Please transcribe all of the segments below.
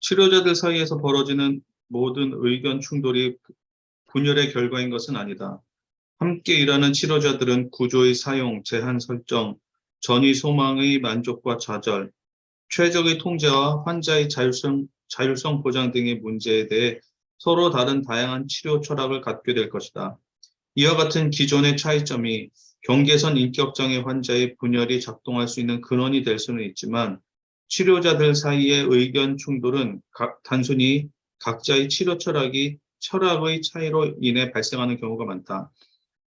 치료자들 사이에서 벌어지는 모든 의견 충돌이 분열의 결과인 것은 아니다. 함께 일하는 치료자들은 구조의 사용, 제한 설정, 전이 소망의 만족과 좌절, 최적의 통제와 환자의 자율성 보장 등의 문제에 대해 서로 다른 다양한 치료 철학을 갖게 될 것이다. 이와 같은 기존의 차이점이 경계선 인격장애 환자의 분열이 작동할 수 있는 근원이 될 수는 있지만 치료자들 사이의 의견 충돌은 단순히 각자의 치료 철학의 차이로 인해 발생하는 경우가 많다.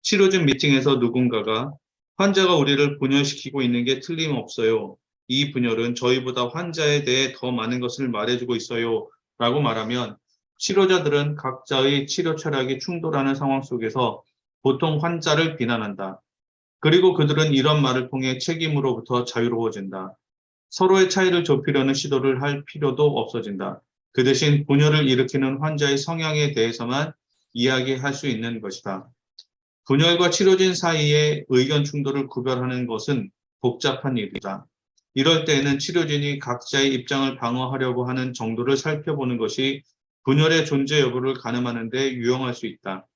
치료 중 미팅에서 누군가가 환자가 우리를 분열시키고 있는 게 틀림없어요. 이 분열은 저희보다 환자에 대해 더 많은 것을 말해주고 있어요. 라고 말하면 치료자들은 각자의 치료 철학이 충돌하는 상황 속에서 보통 환자를 비난한다. 그리고 그들은 이런 말을 통해 책임으로부터 자유로워진다. 서로의 차이를 좁히려는 시도를 할 필요도 없어진다. 그 대신 분열을 일으키는 환자의 성향에 대해서만 이야기할 수 있는 것이다. 분열과 치료진 사이의 의견 충돌을 구별하는 것은 복잡한 일이다. 이럴 때에는 치료진이 각자의 입장을 방어하려고 하는 정도를 살펴보는 것이 분열의 존재 여부를 가늠하는 데 유용할 수 있다.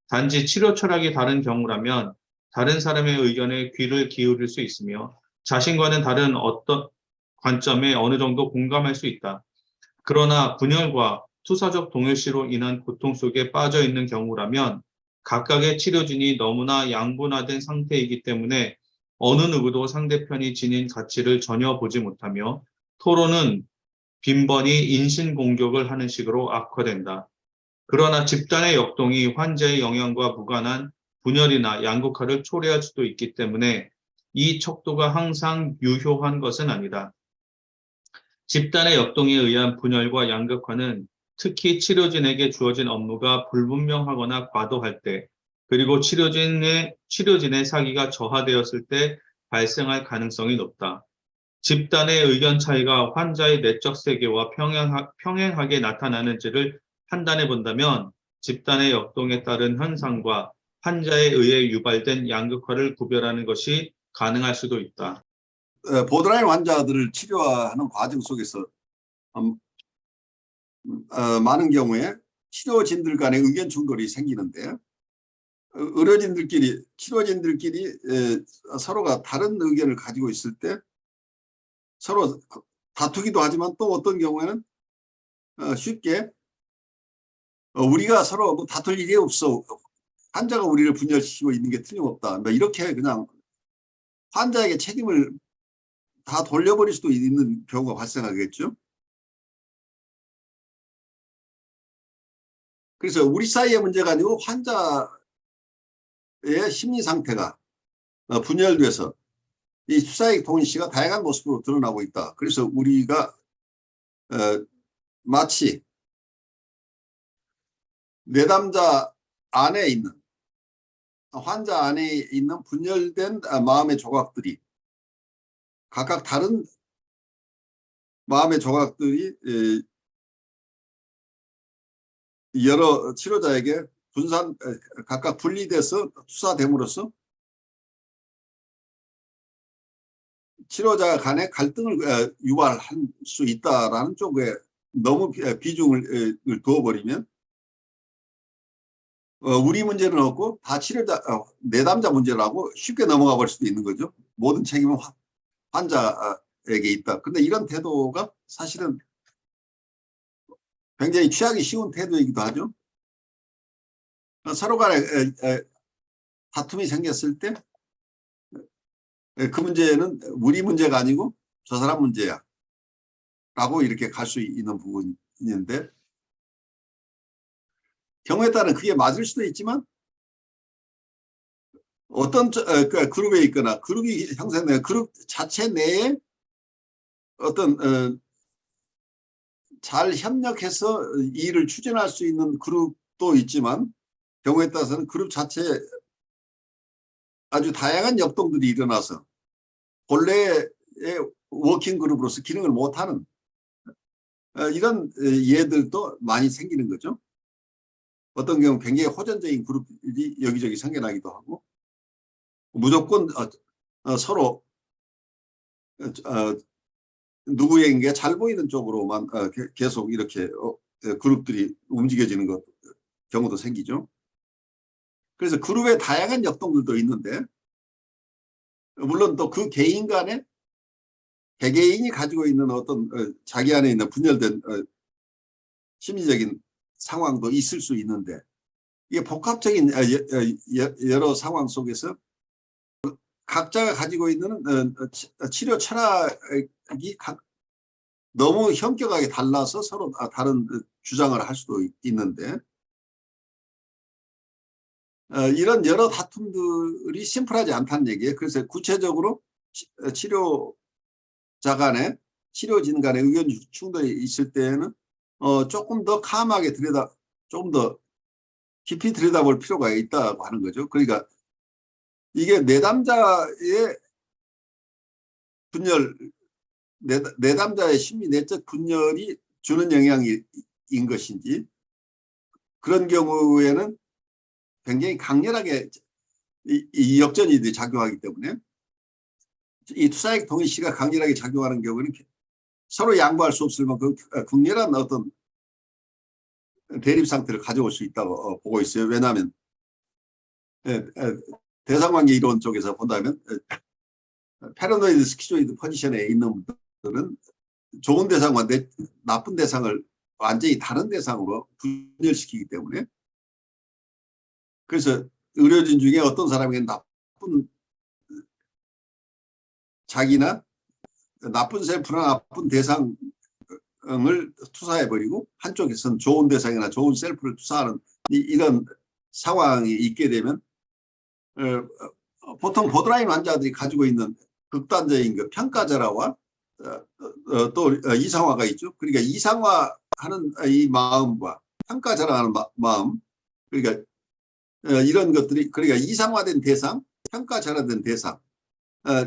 단지 치료 철학이 다른 경우라면 다른 사람의 의견에 귀를 기울일 수 있으며 자신과는 다른 어떤 관점에 어느 정도 공감할 수 있다. 그러나 분열과 투사적 동일시로 인한 고통 속에 빠져 있는 경우라면 각각의 치료진이 너무나 양분화된 상태이기 때문에 어느 누구도 상대편이 지닌 가치를 전혀 보지 못하며 토론은 빈번히 인신공격을 하는 식으로 악화된다. 그러나 집단의 역동이 환자의 영향과 무관한 분열이나 양극화를 초래할 수도 있기 때문에 이 척도가 항상 유효한 것은 아니다. 집단의 역동에 의한 분열과 양극화는 특히 치료진에게 주어진 업무가 불분명하거나 과도할 때, 그리고 치료진의 사기가 저하되었을 때 발생할 가능성이 높다. 집단의 의견 차이가 환자의 내적 세계와 평행하게 나타나는지를 판단해 본다면 집단의 역동에 따른 현상과 환자에 의해 유발된 양극화를 구별하는 것이 가능할 수도 있다. 보드라인 환자들을 치료하는 과정 속에서 많은 경우에 치료진들 간의 의견 충돌이 생기는데 치료진들끼리 서로가 다른 의견을 가지고 있을 때 서로 다투기도 하지만 또 어떤 경우에는 쉽게 우리가 서로 뭐 다툴 일이 없어. 환자가 우리를 분열시키고 있는 게 틀림없다. 뭐 이렇게 그냥 환자에게 책임을 다 돌려버릴 수도 있는 경우가 발생하겠죠. 그래서 우리 사이의 문제가 아니고 환자의 심리 상태가 분열돼서 이 수사의 동일시가 다양한 모습으로 드러나고 있다. 그래서 우리가 마치 내담자 안에 있는 환자 안에 있는 분열된 마음의 조각들이 각각 다른 마음의 조각들이 여러 치료자에게 각각 분리돼서 투사됨으로써 치료자 간의 갈등을 유발할 수 있다라는 쪽에 너무 비중을 두어버리면 우리 문제는 없고 다 치료자 내담자 문제라고 쉽게 넘어가 버릴 수도 있는 거죠. 모든 책임은 환자에게 있다. 근데 이런 태도가 사실은 굉장히 취하기 쉬운 태도이기도 하죠. 서로 간에 다툼이 생겼을 때 그 문제는 우리 문제가 아니고 저 사람 문제야 라고 이렇게 갈 수 있는 부분인데 경우에 따른 그게 맞을 수도 있지만 어떤 그룹에 있거나 그룹이 형성된 그룹 자체 내에 어떤 잘 협력해서 일을 추진할 수 있는 그룹도 있지만 경우에 따라서는 그룹 자체에 아주 다양한 역동들이 일어나서 본래의 워킹 그룹으로서 기능을 못하는 이런 예들도 많이 생기는 거죠. 어떤 경우 굉장히 호전적인 그룹이 여기저기 생겨나기도 하고 무조건 서로 누구에게 잘 보이는 쪽으로만 계속 이렇게 그룹들이 움직여지는 경우도 생기죠. 그래서 그룹의 다양한 역동들도 있는데, 물론 또 그 개인 간에 개개인이 가지고 있는 어떤 자기 안에 있는 분열된 심리적인 상황도 있을 수 있는데, 이게 복합적인 여러 상황 속에서 각자가 가지고 있는 치료 철학이 너무 현격하게 달라서 서로 다른 주장을 할 수도 있는데, 이런 여러 다툼들이 심플하지 않다는 얘기예요. 그래서 구체적으로 치료자 간에, 치료진 간에 의견 충돌이 있을 때에는 조금 더 캄하게 조금 더 깊이 들여다볼 필요가 있다고 하는 거죠. 그러니까 이게 내담자의 분열, 내담자의 심리 내적 분열이 주는 영향인 것인지, 그런 경우에는 굉장히 강렬하게 이 역전이 작용하기 때문에, 이 투사액 동의시가 강렬하게 작용하는 경우는 서로 양보할 수 없을 만큼 극렬한 어떤 대립 상태를 가져올 수 있다고 보고 있어요. 왜냐하면 대상관계 이론 쪽에서 본다면 패러노이드 스키조이드 포지션에 있는 분들은 좋은 대상과 나쁜 대상을 완전히 다른 대상으로 분열시키기 때문에, 그래서 의료진 중에 어떤 사람에게는 나쁜 자기나 나쁜 셀프나 나쁜 대상을 투사해버리고, 한쪽에서는 좋은 대상이나 좋은 셀프를 투사하는 이런 상황이 있게 되면, 보통 보드라인 환자들이 가지고 있는 극단적인 그 평가절하와 또 이상화가 있죠. 그러니까 이상화하는 이 마음과 평가절하하는 마음, 그러니까 이런 것들이, 그러니까 이상화된 대상, 평가절하된 대상,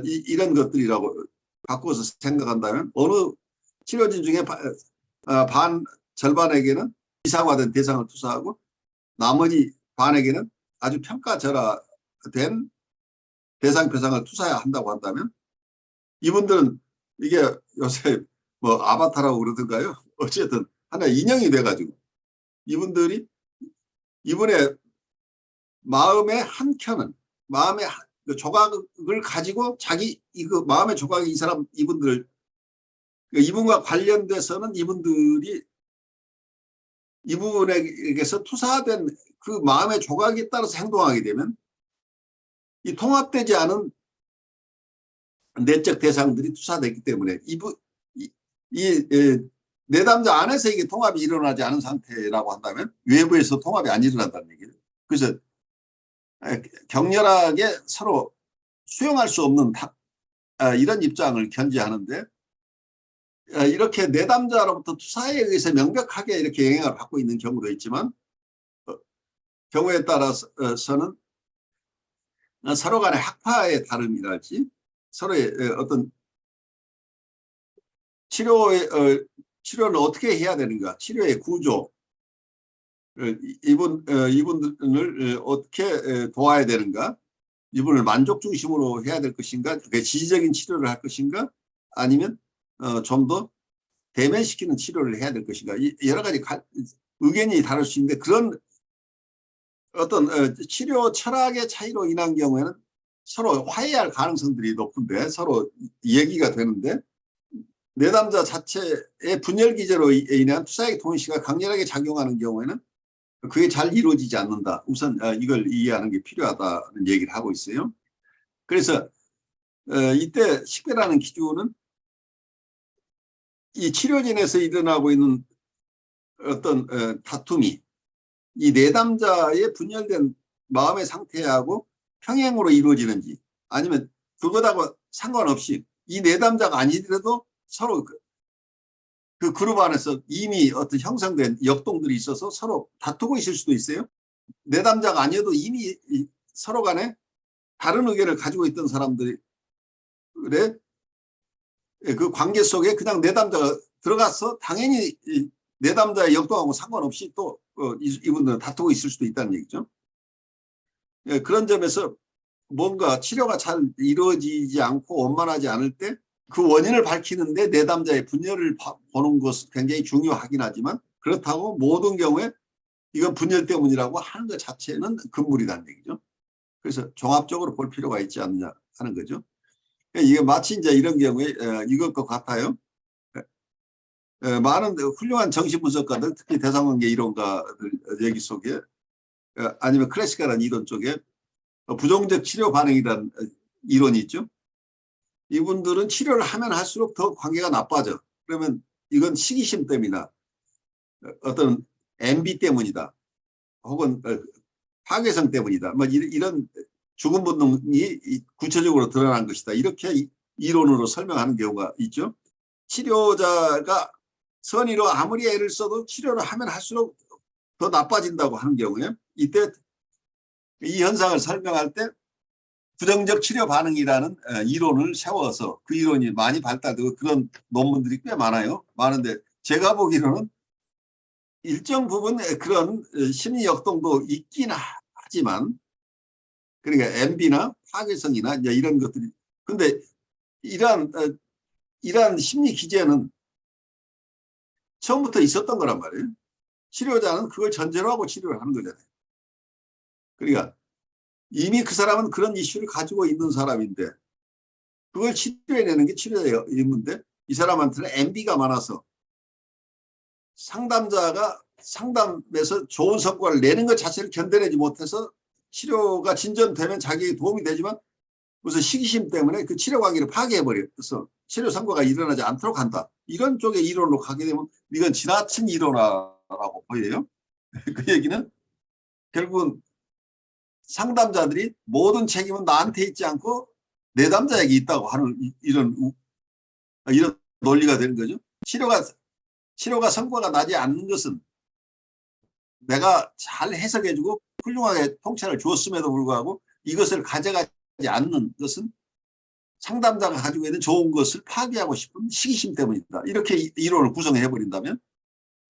이런 것들이라고 바꿔서 생각한다면, 어느 치료진 중에 절반에게는 이상화된 대상을 투사하고 나머지 반에게는 아주 평가절하된 대상 표상을 투사해야 한다고 한다면, 이분들은 이게 요새 뭐 아바타라고 그러던가요? 어쨌든 하나 인형이 돼가지고 이분들이 이분의 마음의 한 켠은, 마음의 조각을 가지고 그 마음의 조각이 이분들, 이분과 관련돼서는 이분들이 이분에게서 투사된 그 마음의 조각에 따라서 행동하게 되면, 이 통합되지 않은 내적 대상들이 투사됐기 때문에 내담자 안에서 이게 통합이 일어나지 않은 상태라고 한다면 외부에서 통합이 안 일어난다는 얘기예요. 그래서 격렬하게 서로 수용할 수 없는 이런 입장을 견지하는데, 이렇게 내담자로부터 투사에 의해서 명백하게 이렇게 영향을 받고 있는 경우도 있지만, 경우에 따라서는 서로 간의 학파의 다름이랄지, 서로의 어떤 치료를 어떻게 해야 되는가, 치료의 구조, 이분들을 어떻게 도와야 되는가, 이분을 만족 중심으로 해야 될 것인가, 지지적인 치료를 할 것인가, 아니면 좀 더 대면시키는 치료를 해야 될 것인가, 여러 가지 의견이 다를 수 있는데, 그런 어떤 치료 철학의 차이로 인한 경우에는 서로 화해할 가능성들이 높은데, 서로 얘기가 되는데, 내담자 자체의 분열 기제로 인한 투사액 동의시가 강렬하게 작용하는 경우에는 그게 잘 이루어지지 않는다. 우선 이걸 이해하는 게 필요하다는 얘기를 하고 있어요. 그래서 이때 식별하는 기준은 이 치료진에서 일어나고 있는 어떤 다툼이 이 내담자의 분열된 마음의 상태하고 평행으로 이루어지는지, 아니면 그것하고 상관없이 이 내담자가 아니더라도 서로 그 그룹 안에서 이미 어떤 형성된 역동들이 있어서 서로 다투고 있을 수도 있어요. 내담자가 아니어도 이미 서로 간에 다른 의견을 가지고 있던 사람들의 그 관계 속에 그냥 내담자가 들어가서 당연히 내담자의 역동하고 상관없이 또 이분들은 다투고 있을 수도 있다는 얘기죠. 그런 점에서 뭔가 치료가 잘 이루어지지 않고 원만하지 않을 때 그 원인을 밝히는데 내담자의 분열을 보는 것은 굉장히 중요하긴 하지만 그렇다고 모든 경우에 이건 분열 때문이라고 하는 것 자체는 금물이라는 얘기죠. 그래서 종합적으로 볼 필요가 있지 않느냐 하는 거죠. 이게 마치 이제 이런 경우에 이것과 같아요. 많은 훌륭한 정신분석가들, 특히 대상관계 이론가들 얘기 속에 아니면 클래시컬한 이론 쪽에 부정적 치료 반응이라는 이론이 있죠. 이분들은 치료를 하면 할수록 더 관계가 나빠져. 그러면 이건 시기심 때문이다. 어떤 MB 때문이다. 혹은 파괴성 때문이다. 뭐 이런 죽음 본능이 구체적으로 드러난 것이다. 이렇게 이론으로 설명하는 경우가 있죠. 치료자가 선의로 아무리 애를 써도 치료를 하면 할수록 더 나빠진다고 하는 경우에 이때 이 현상을 설명할 때 부정적 치료 반응이라는 이론을 세워서 그 이론이 많이 발달되고 그런 논문들이 꽤 많아요. 많은데 제가 보기로는 일정 부분 그런 심리 역동도 있긴 하지만 그러니까 MB나 파괴성이나 이제 이런 것들이 근데 이러한 심리 기제는 처음부터 있었던 거란 말이에요. 치료자는 그걸 전제로 하고 치료를 하는 거잖아요. 그러니까 이미 그 사람은 그런 이슈를 가지고 있는 사람인데 그걸 치료해내는 게 치료자의 임무인데 이 사람한테는 MB가 많아서 상담자가 상담에서 좋은 성과를 내는 것 자체를 견뎌내지 못해서 치료가 진전되면 자기에게 도움이 되지만 무슨 시기심 때문에 그 치료 관계를 파괴해버려서 치료 성과가 일어나지 않도록 한다. 이런 쪽의 이론으로 가게 되면 이건 지나친 이론화라고 보여요. 그 얘기는 결국은 상담자들이 모든 책임은 나한테 있지 않고 내담자에게 있다고 하는 이런 논리가 되는 거죠. 치료가 성과가 나지 않는 것은 내가 잘 해석해주고 훌륭하게 통찰을 주었음에도 불구하고 이것을 가져가지 않는 것은 상담자가 가지고 있는 좋은 것을 파괴하고 싶은 시기심 때문이다. 이렇게 이론을 구성해버린다면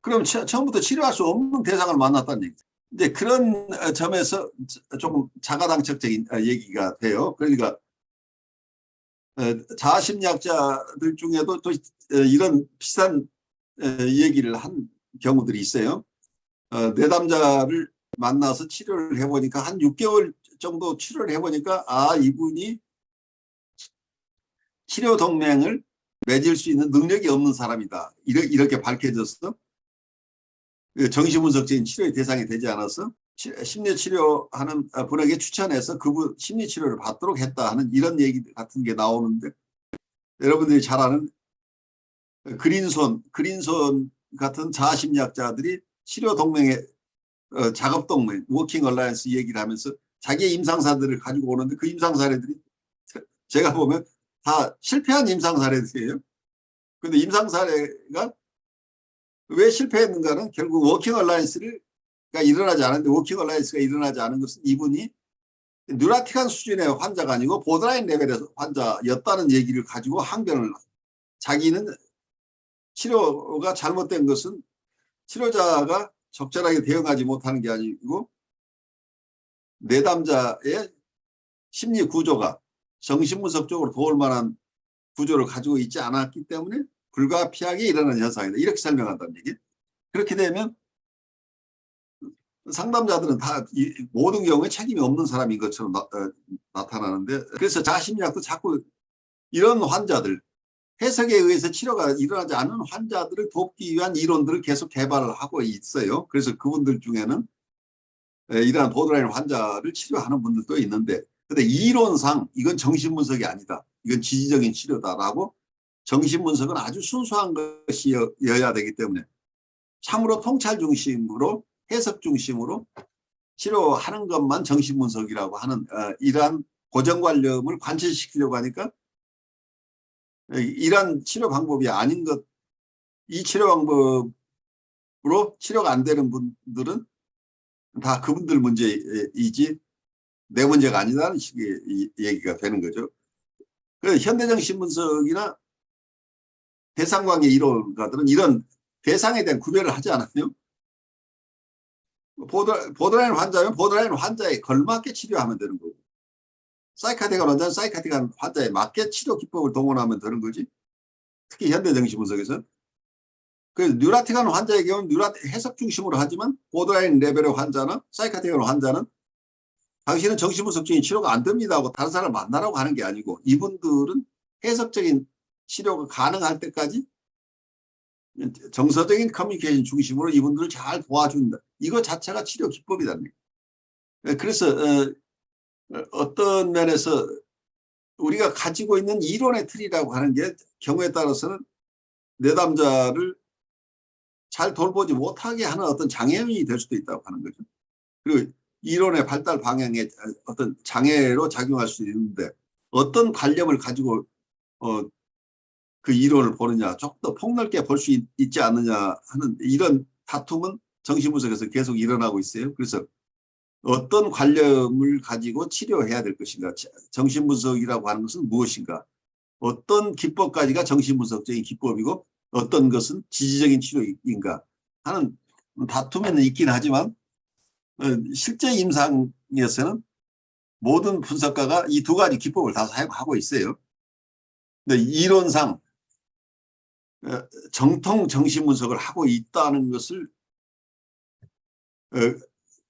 그럼 처음부터 치료할 수 없는 대상을 만났다는 얘기죠. 이제 그런 점에서 조금 자가당착적인 얘기가 돼요. 그러니까 자아심리학자들 중에도 또 이런 비슷한 얘기를 한 경우들이 있어요. 내담자를 만나서 치료를 해보니까 한 6개월 정도 치료를 해보니까 이분이 치료 동맹을 맺을 수 있는 능력이 없는 사람이다. 이렇게 밝혀져서 정신분석적인 치료의 대상이 되지 않아서 심리치료하는 분에게 추천해서 그분 심리치료를 받도록 했다 하는 이런 얘기 같은 게 나오는데 여러분들이 잘 아는 그린손 같은 자아심리학자들이 치료동맹의 작업동맹, 워킹 얼라이언스 얘기를 하면서 자기의 임상사들을 가지고 오는데 그 임상사례들이 제가 보면 다 실패한 임상사례들이에요. 그런데 임상사례가 왜 실패했는가는 결국 워킹 얼라이언스가 일어나지 않았는데 워킹 얼라이언스가 일어나지 않은 것은 이분이 뉴라틱한 수준의 환자가 아니고 보드라인 레벨의 환자였다는 얘기를 가지고 항변을 자기는 치료가 잘못된 것은 치료자가 적절하게 대응하지 못하는 게 아니고 내담자의 심리 구조가 정신분석적으로 도울 만한 구조를 가지고 있지 않았기 때문에 불가피하게 일어나는 현상이다. 이렇게 설명한다는 얘기. 그렇게 되면 상담자들은 다 모든 경우에 책임이 없는 사람인 것처럼 나타나는데 그래서 자아심리학도 자꾸 이런 환자들 해석에 의해서 치료가 일어나지 않는 환자들을 돕기 위한 이론들을 계속 개발을 하고 있어요. 그래서 그분들 중에는 이러한 보드라인 환자를 치료하는 분들도 있는데 근데 이론상 이건 정신분석이 아니다. 이건 지지적인 치료다라고 정신분석은 아주 순수한 것이어야 되기 때문에 참으로 통찰 중심으로 해석 중심으로 치료하는 것만 정신분석이라고 하는 이러한 고정관념을 관철시키려고 하니까 이러한 치료 방법이 아닌 것, 이 치료 방법으로 치료가 안 되는 분들은 다 그분들 문제이지 내 문제가 아니다는 식의 얘기가 되는 거죠. 그래서 현대정신분석이나 대상관계 이론가들은 이런 대상에 대한 구별을 하지 않아요. 보드라인 환자면 보드라인 환자에 걸맞게 치료하면 되는 거고 사이카틱한 환자는 사이카틱한 환자에 맞게 치료 기법을 동원하면 되는 거지. 특히 현대정신분석에서. 그래서 뉴라틱한 환자의 경우는 해석 중심으로 하지만 보더라인 레벨의 환자나 사이카틱한 환자는 당신은 정신분석적인 치료가 안 됩니다 하고 다른 사람을 만나라고 하는 게 아니고 이분들은 해석적인 치료가 가능할 때까지 정서적인 커뮤니케이션 중심으로 이분들을 잘 도와준다. 이거 자체가 치료 기법이라는 거예요. 그래서 어떤 면에서 우리가 가지고 있는 이론의 틀이라고 하는 게 경우에 따라서는 내담자를 잘 돌보지 못하게 하는 어떤 장애물이 될 수도 있다고 하는 거죠. 그리고 이론의 발달 방향에 어떤 장애로 작용할 수 있는데 어떤 관념을 가지고 그 이론을 보느냐, 조금 더 폭넓게 볼 수 있지 않느냐 하는 이런 다툼은 정신분석에서 계속 일어나고 있어요. 그래서 어떤 관념을 가지고 치료해야 될 것인가, 정신분석이라고 하는 것은 무엇인가, 어떤 기법까지가 정신분석적인 기법이고 어떤 것은 지지적인 치료인가 하는 다툼에는 있긴 하지만 실제 임상에서는 모든 분석가가 이 두 가지 기법을 다 사용하고 있어요. 근데 이론상 정통 정신분석을 하고 있다는 것을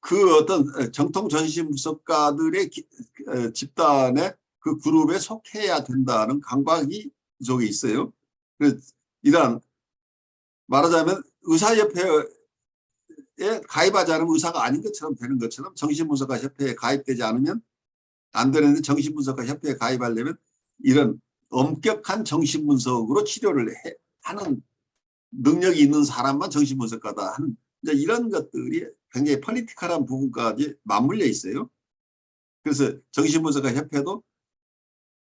그 어떤 정통 정신분석가들의 집단의 그 그룹에 속해야 된다는 강박이 이쪽에 있어요. 그래서 이러한 말하자면 의사협회에 가입하지 않으면 의사가 아닌 것처럼 되는 것처럼 정신분석가 협회에 가입되지 않으면 안 되는데 정신분석가 협회에 가입하려면 이런 엄격한 정신분석으로 치료를 하는 능력이 있는 사람만 정신분석가다 하는 이런 것들이 굉장히 폴리티컬한 부분까지 맞물려 있어요. 그래서 정신분석가 협회도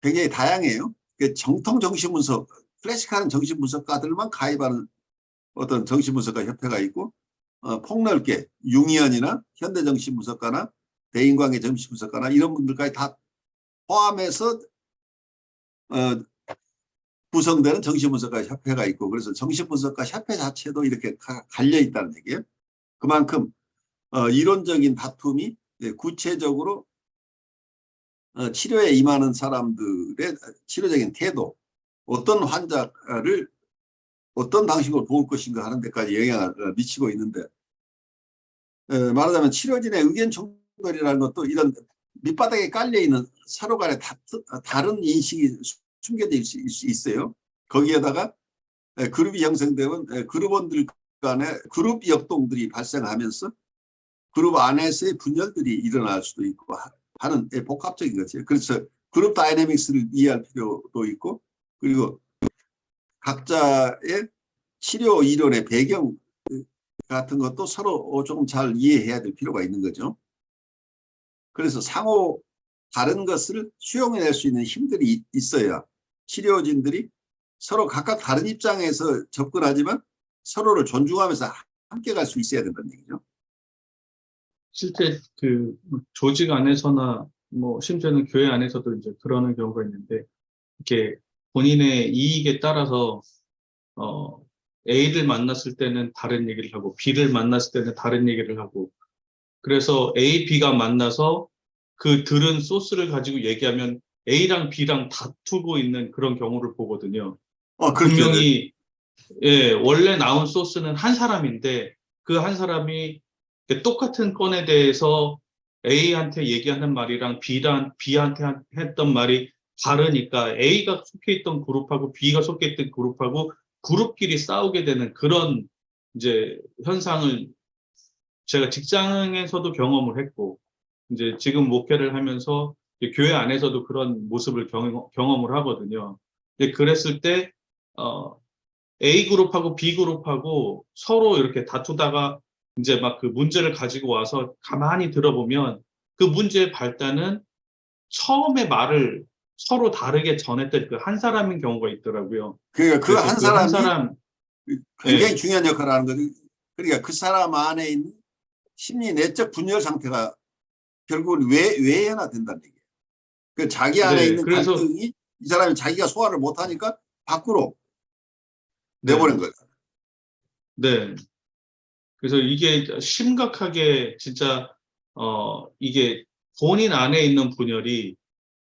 굉장히 다양해요. 정통 정신분석, 클래식한 정신분석가들만 가입하는 어떤 정신분석가 협회가 있고 폭넓게 융의원이나 현대정신분석가나 대인관계 정신분석가나 이런 분들까지 다 포함해서 구성되는 정신분석가 협회가 있고 그래서 정신분석가 협회 자체도 이렇게 갈려 있다는 얘기예요. 그만큼 이론적인 다툼이 구체적으로 치료에 임하는 사람들의 치료적인 태도, 어떤 환자를 어떤 방식으로 도울 것인가 하는 데까지 영향을 미치고 있는데 말하자면 치료진의 의견 충돌이라는 것도 이런 밑바닥에 깔려있는 서로 간에 다른 인식이 숨겨져 있어요. 거기에다가 그룹이 형성되면 그룹원들 간에 그룹 역동들이 발생하면서 그룹 안에서의 분열들이 일어날 수도 있고 하는 복합적인 거죠. 그래서 그룹 다이내믹스를 이해할 필요도 있고 그리고 각자의 치료 이론의 배경 같은 것도 서로 조금 잘 이해해야 될 필요가 있는 거죠. 그래서 상호 다른 것을 수용해낼 수 있는 힘들이 있어야 치료진들이 서로 각각 다른 입장에서 접근하지만 서로를 존중하면서 함께 갈 수 있어야 된다는 얘기죠. 실제 그 조직 안에서나 뭐 심지어는 교회 안에서도 이제 그러는 경우가 있는데 이렇게 본인의 이익에 따라서 A를 만났을 때는 다른 얘기를 하고 B를 만났을 때는 다른 얘기를 하고 그래서 A, B가 만나서 그 들은 소스를 가지고 얘기하면 A랑 B랑 다투고 있는 그런 경우를 보거든요. 그렇죠. 분명히 예, 원래 나온 소스는 한 사람인데 그 한 사람이 똑같은 건에 대해서 A한테 얘기하는 말이랑 B한테 했던 말이 다르니까 A가 속해 있던 그룹하고 B가 속해 있던 그룹하고 그룹끼리 싸우게 되는 그런 이제 현상을 제가 직장에서도 경험을 했고 이제 지금 목회를 하면서 교회 안에서도 그런 모습을 경험을 하거든요. 근데 그랬을 때 A 그룹하고 B 그룹하고 서로 이렇게 다투다가 이제 막 그 문제를 가지고 와서 가만히 들어보면 그 문제의 발단은 처음에 말을 서로 다르게 전했던 그 한 사람인 경우가 있더라고요. 그러니까 그 그래서 한 그 한 사람이 사람, 굉장히 예, 중요한 역할을 하는 거죠. 그러니까 그 사람 안에 있는 심리 내적 분열 상태가 결국은 외연화된다는 얘기예요. 그 자기 안에 네, 있는 그래서, 갈등이 이 사람이 자기가 소화를 못하니까 밖으로 네, 내보낸 거예요. 네. 그래서 이게 심각하게 진짜, 이게 본인 안에 있는 분열이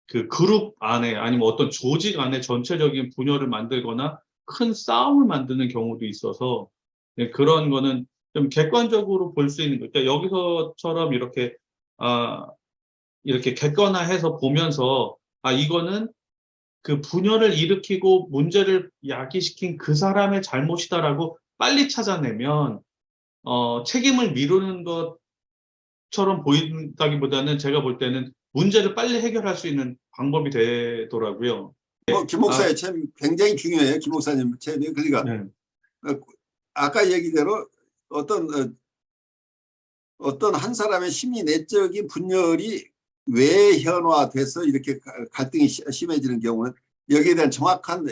그 그룹 안에 아니면 어떤 조직 안에 전체적인 분열을 만들거나 큰 싸움을 만드는 경우도 있어서 네, 그런 거는 좀 객관적으로 볼 수 있는 거. 그러니까 여기서처럼 이렇게 객관화해서 보면서 이거는 그 분열을 일으키고 문제를 야기시킨 그 사람의 잘못이다라고 빨리 찾아내면 책임을 미루는 것처럼 보인다기보다는 제가 볼 때는 문제를 빨리 해결할 수 있는 방법이 되더라고요. 김 아, 목사의 참 굉장히 중요해요. 김 목사님 체험이. 그러니까 네, 아까 얘기대로 어떤 한 사람의 심리 내적인 분열이 외현화돼서 이렇게 갈등이 심해지는 경우는 여기에 대한 정확한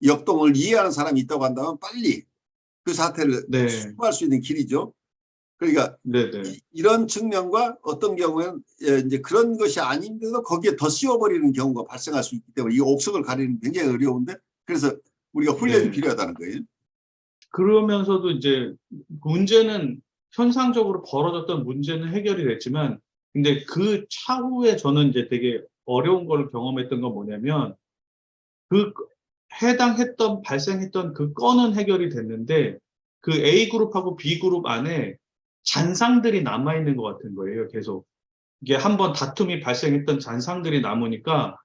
역동을 이해하는 사람이 있다고 한다면 빨리 그 사태를 네, 수습할 수 있는 길이죠. 그러니까 네, 네, 이런 측면과 어떤 경우에는 이제 그런 것이 아닌데도 거기에 더 씌워버리는 경우가 발생할 수 있기 때문에 이 옥석을 가리는 굉장히 어려운데 그래서 우리가 훈련이 네. 필요하다는 거예요. 그러면서도 이제 문제는 현상적으로 벌어졌던 문제는 해결이 됐지만, 근데 그 차후에 저는 이제 되게 어려운 걸 경험했던 건 뭐냐면, 그 발생했던 그 건은 해결이 됐는데, 그 A그룹하고 B그룹 안에 잔상들이 남아있는 것 같은 거예요, 계속. 이게 한번 다툼이 발생했던 잔상들이 남으니까,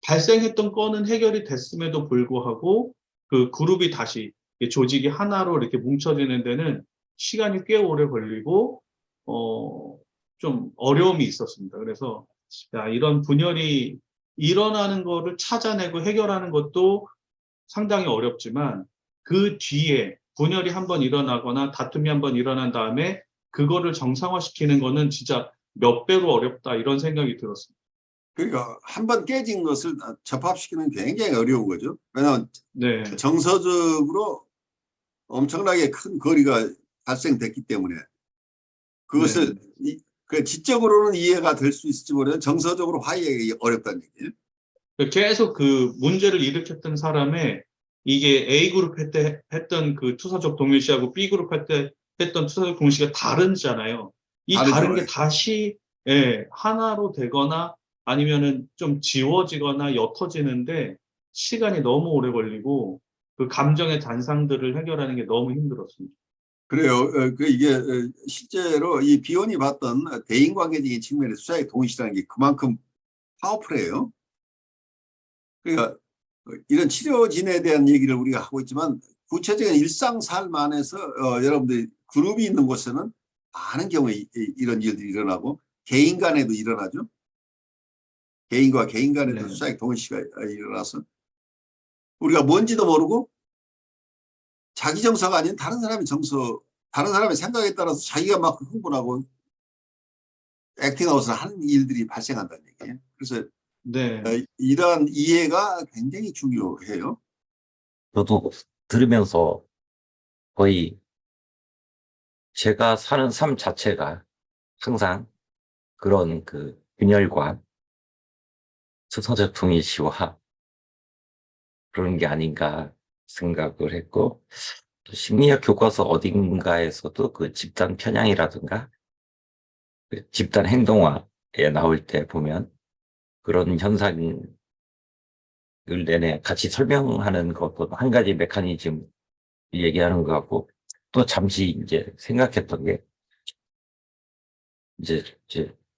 발생했던 건은 해결이 됐음에도 불구하고 그 그룹이 다시 조직이 하나로 이렇게 뭉쳐지는 데는 시간이 꽤 오래 걸리고 좀 어려움이 있었습니다. 그래서 이런 분열이 일어나는 거를 찾아내고 해결하는 것도 상당히 어렵지만 그 뒤에 분열이 한번 일어나거나 다툼이 한번 일어난 다음에 그거를 정상화시키는 거는 진짜 몇 배로 어렵다 이런 생각이 들었습니다. 그러니까 한 번 깨진 것을 접합시키는 게 굉장히 어려운 거죠. 왜냐하면 네, 정서적으로 엄청나게 큰 거리가 발생됐기 때문에 그것을 네. 그 지적으로는 이해가 될 수 있을지 모르겠는데 정서적으로 화해하기 어렵다는 얘기예요. 계속 그 문제를 일으켰던 사람의 이게 A그룹 했던 그 투사적 동일시하고 B그룹 할 때 했던 투사적 동일시가 다르잖아요. 이 다른 다르죠. 게 다시 하나로 되거나 아니면은 좀 지워지거나 옅어지는데 시간이 너무 오래 걸리고 그 감정의 잔상들을 해결하는 게 너무 힘들었습니다. 그래요. 이게 실제로 이 비혼이 봤던 대인관계적인 측면에서 수사의 동의시라는 게 그만큼 파워풀해요. 그러니까 이런 치료진에 대한 얘기를 우리가 하고 있지만 구체적인 일상 삶 안에서 여러분들이 그룹이 있는 곳에는 많은 경우에 이런 일들이 일어나고 개인 간에도 일어나죠. 개인과 개인 간에도 네. 수사의 동의시가 일어나서 우리가 뭔지도 모르고 자기 정서가 아닌 다른 사람의 정서, 다른 사람의 생각에 따라서 자기가 막 흥분하고 액팅아웃을 하는 일들이 발생한다는 얘기예요. 그래서 네. 이러한 이해가 굉장히 중요해요. 저도 들으면서 거의 제가 사는 삶 자체가 항상 그런 그 균열과 수서적 동일시와 그런 게 아닌가 생각을 했고, 또 심리학 교과서 어딘가에서도 그 집단 편향이라든가 그 집단 행동화에 나올 때 보면 그런 현상을 내내 같이 설명하는 것도 한 가지 메커니즘 얘기하는 것 같고, 또 잠시 이제 생각했던 게 이제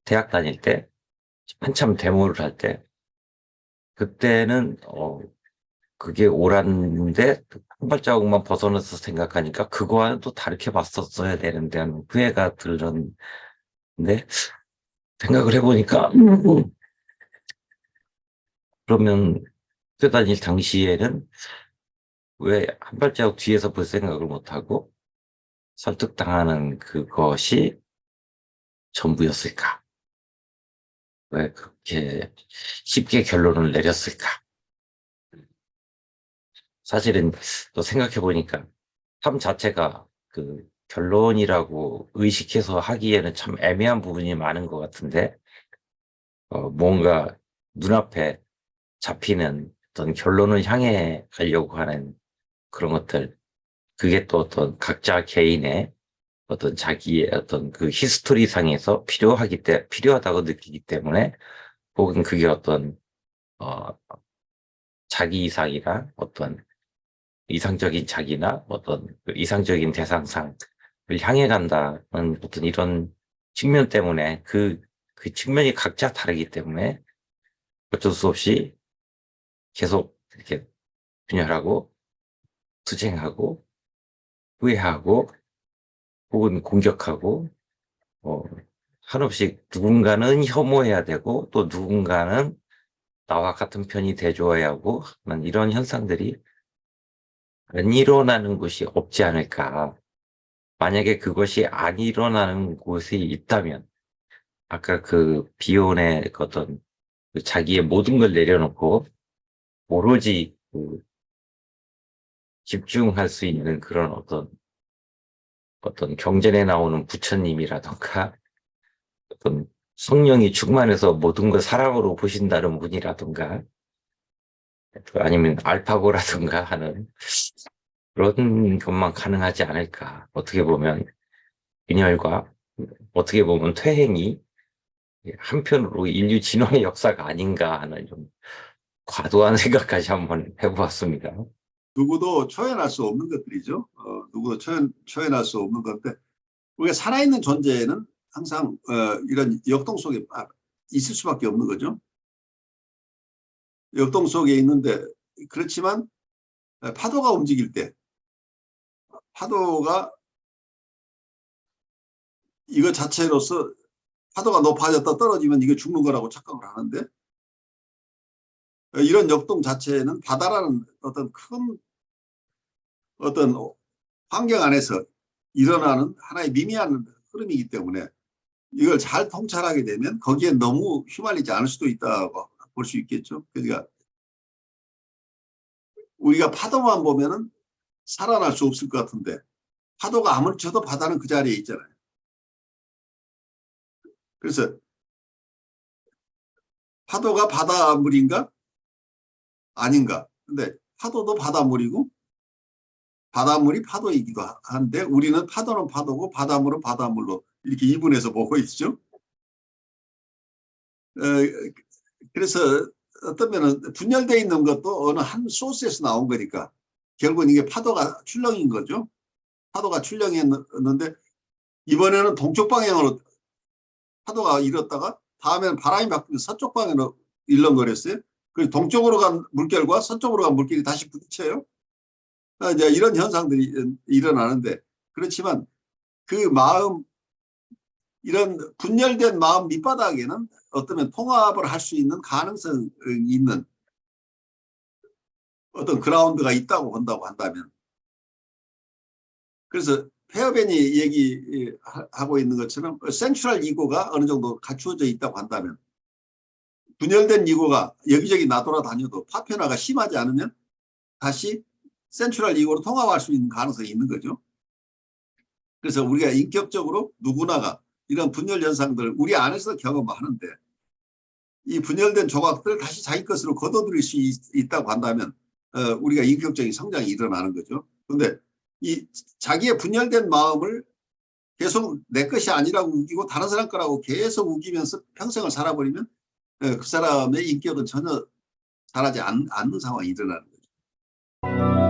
대학 다닐 때 한참 데모를 할 때 그때는 그게 옳았는데 한 발자국만 벗어나서 생각하니까 그거와는 또 다르게 봤었어야 되는데 하는 후회가 들었는데 생각을 해보니까 그러면 학교 다닐 당시에는 왜 한 발자국 뒤에서 볼 생각을 못하고 설득당하는 그것이 전부였을까? 왜 그렇게 쉽게 결론을 내렸을까? 사실은 또 생각해보니까 삶 자체가 그 결론이라고 의식해서 하기에는 참 애매한 부분이 많은 것 같은데, 뭔가 눈앞에 잡히는 어떤 결론을 향해 가려고 하는 그런 것들, 그게 또 어떤 각자 개인의 어떤 자기의 어떤 그 히스토리 상에서 필요하다고 느끼기 때문에 혹은 그게 어떤 자기 이상이나 어떤 이상적인 자기나 어떤 그 이상적인 대상상을 향해 간다는 어떤 이런 측면 때문에 그 측면이 각자 다르기 때문에 어쩔 수 없이 계속 이렇게 분열하고 투쟁하고 후회하고 혹은 공격하고 한없이 누군가는 혐오해야 되고 또 누군가는 나와 같은 편이 돼줘야 하고 하는 이런 현상들이 안 일어나는 곳이 없지 않을까. 만약에 그것이 안 일어나는 곳이 있다면 아까 그 비혼의 그 어떤 그 자기의 모든 걸 내려놓고 오로지 그 집중할 수 있는 그런 어떤 경전에 나오는 부처님이라던가 어떤 성령이 충만해서 모든 걸 사랑으로 보신다는 분이라던가 아니면 알파고라든가 하는 그런 것만 가능하지 않을까. 어떻게 보면 균열과 어떻게 보면 퇴행이 한편으로 인류 진화의 역사가 아닌가 하는 좀 과도한 생각까지 한번 해보았습니다. 누구도 초연할 수 없는 것들이죠. 누구도 초연할 수 없는 건데 우리가 살아있는 존재는 항상 이런 역동 속에 있을 수밖에 없는 거죠. 역동 속에 있는데 그렇지만 파도가 움직일 때 파도가 이거 자체로서 파도가 높아졌다 떨어지면 이게 죽는 거라고 착각을 하는데 이런 역동 자체는 바다라는 어떤 환경 안에서 일어나는 하나의 미미한 흐름이기 때문에 이걸 잘 통찰하게 되면 거기에 너무 휘말리지 않을 수도 있다고 볼 수 있겠죠. 그러니까 우리가 파도만 보면은 살아날 수 없을 것 같은데 파도가 아무리 쳐도 바다는 그 자리에 있잖아요. 그래서 파도가 바닷물인가? 아닌가? 근데 파도도 바닷물이고 바닷물이 파도이기도 한데 우리는 파도는 파도고 바닷물은 바닷물로 이렇게 이분해서 보고 있죠. 그래서 어떤 면은 분열되어 있는 것도 어느 한 소스에서 나온 거니까 결국은 이게 파도가 출렁인 거죠. 파도가 출렁했는데 이번에는 동쪽 방향으로 파도가 일었다가 다음에는 바람이 바뀌면 서쪽 방향으로 일렁거렸어요. 그리고 동쪽으로 간 물결과 서쪽으로 간 물결이 다시 부딪혀요. 이제 이런 현상들이 일어나는데 그렇지만 그 마음 이런 분열된 마음 밑바닥에는 어쩌면 통합을 할 수 있는 가능성이 있는 어떤 그라운드가 있다고 본다고 한다면 그래서 페어벤이 얘기하고 있는 것처럼 센트럴 이고가 어느 정도 갖추어져 있다고 한다면 분열된 이고가 여기저기 나돌아다녀도 파편화가 심하지 않으면 다시 센트럴 이고로 통합할 수 있는 가능성이 있는 거죠. 그래서 우리가 인격적으로 누구나가 이런 분열 현상들을 우리 안에서 경험하는데 이 분열된 조각들을 다시 자기 것으로 거둬들일 수 있다고 한다면 우리가 인격적인 성장이 일어나는 거죠. 그런데 이 자기의 분열된 마음을 계속 내 것이 아니라고 우기고 다른 사람 거라고 계속 우기면서 평생을 살아버리면 그 사람의 인격은 전혀 자라지 않는 상황이 일어나는 거죠.